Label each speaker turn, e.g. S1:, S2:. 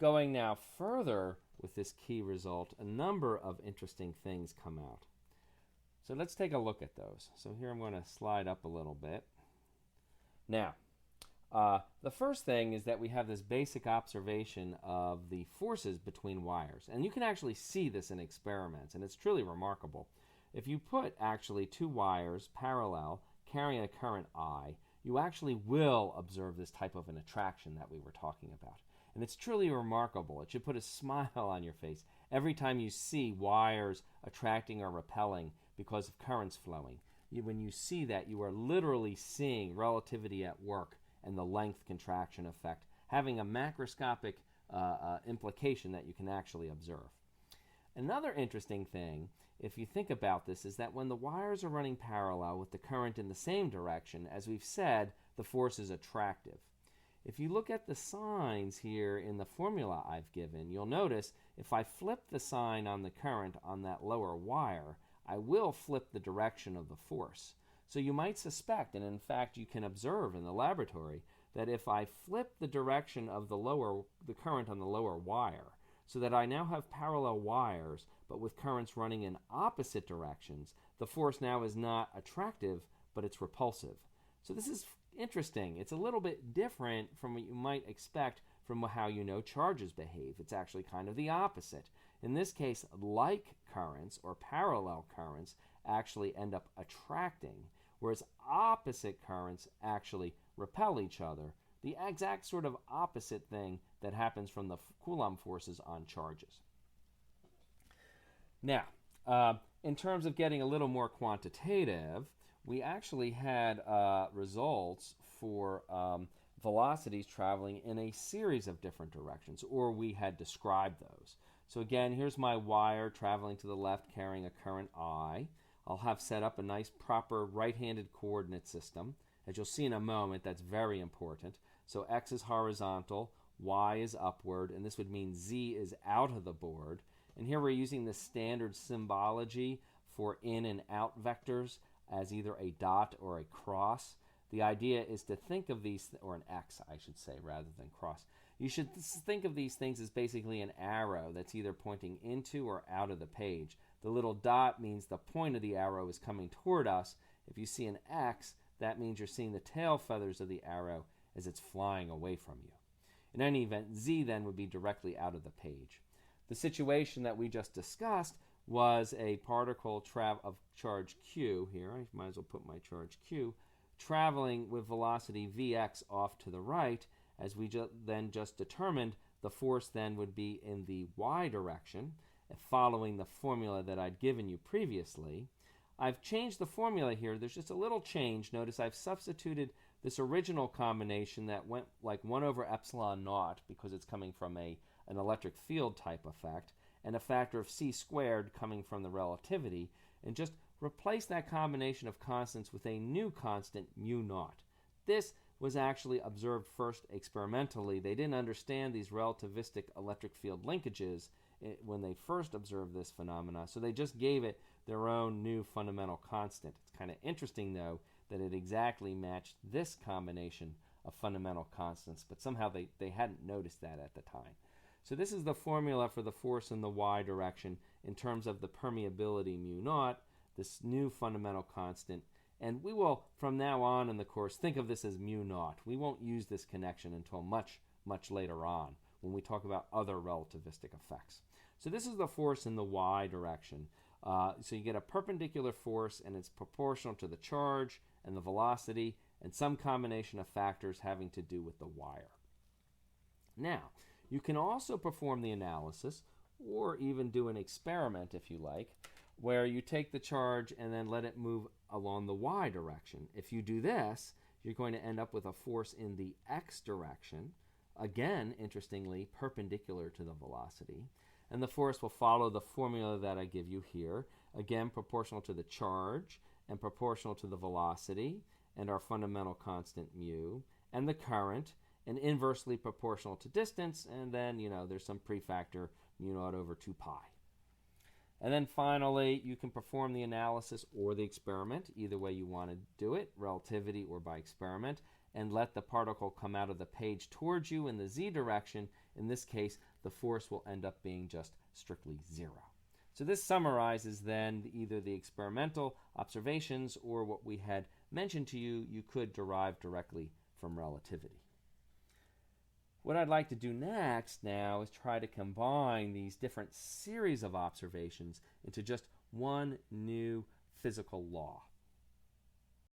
S1: Going now further with this key result, a number of interesting things come out. So let's take a look at those. So here I'm going to slide up a little bit. Now, the first thing is that we have this basic observation of the forces between wires. And you can actually see this in experiments, and it's truly remarkable. If you put actually two wires parallel carrying a current I, you actually will observe this type of an attraction that we were talking about. And it's truly remarkable. It should put a smile on your face every time you see wires attracting or repelling because of currents flowing. When you see that, you are literally seeing relativity at work and the length contraction effect having a macroscopic implication that you can actually observe. Another interesting thing, if you think about this, is that when the wires are running parallel with the current in the same direction, as we've said, the force is attractive. If you look at the signs here in the formula I've given, you'll notice if I flip the sign on the current on that lower wire, I will flip the direction of the force. So you might suspect, and in fact you can observe in the laboratory, that if I flip the direction of the current on the lower wire, so that I now have parallel wires, but with currents running in opposite directions, the force now is not attractive, but it's repulsive. So this is interesting. It's a little bit different from what you might expect from how you know charges behave. It's actually kind of the opposite. In this case, like currents or parallel currents actually end up attracting, whereas opposite currents actually repel each other. The exact sort of opposite thing that happens from the Coulomb forces on charges. Now, in terms of getting a little more quantitative, we actually had results for velocities traveling in a series of different directions, or we had described those. So again, here's my wire traveling to the left carrying a current I. I'll have set up a nice proper right-handed coordinate system. As you'll see in a moment, that's very important. So X is horizontal, Y is upward, and this would mean Z is out of the board. And here we're using the standard symbology for in and out vectors as either a dot or a cross. The idea is to think of these, or an X, I should say, rather than cross. You should think of these things as basically an arrow that's either pointing into or out of the page. The little dot means the point of the arrow is coming toward us. If you see an X, that means you're seeing the tail feathers of the arrow as it's flying away from you. In any event, Z then would be directly out of the page. The situation that we just discussed was a particle of charge Q here. I might as well put my charge Q traveling with velocity Vx off to the right. As we then just determined, the force then would be in the y direction, following the formula that I'd given you previously. I've changed the formula here. There's just a little change. Notice I've substituted this original combination that went like 1 over epsilon naught because it's coming from an electric field type effect, and a factor of c squared coming from the relativity, and just replace that combination of constants with a new constant, mu naught. This was actually observed first experimentally. They didn't understand these relativistic electric field linkages when they first observed this phenomena, so they just gave it their own new fundamental constant. It's kind of interesting, though, that it exactly matched this combination of fundamental constants, but somehow they hadn't noticed that at the time. So this is the formula for the force in the y direction in terms of the permeability mu naught, this new fundamental constant, and we will, from now on in the course, think of this as mu naught. We won't use this connection until much, much later on when we talk about other relativistic effects. So this is the force in the y direction. So you get a perpendicular force, and it's proportional to the charge and the velocity and some combination of factors having to do with the wire. Now, you can also perform the analysis, or even do an experiment if you like, where you take the charge and then let it move along the y direction. If you do this, you're going to end up with a force in the x direction, again, interestingly, perpendicular to the velocity. And the force will follow the formula that I give you here, again, proportional to the charge and proportional to the velocity and our fundamental constant mu, and the current, and inversely proportional to distance, and then, there's some prefactor mu naught over 2 pi. And then finally, you can perform the analysis or the experiment, either way you want to do it, relativity or by experiment, and let the particle come out of the page towards you in the z direction, in this case, the force will end up being just strictly 0. So this summarizes then either the experimental observations or what we had mentioned to you, you could derive directly from relativity. What I'd like to do next now is try to combine these different series of observations into just one new physical law.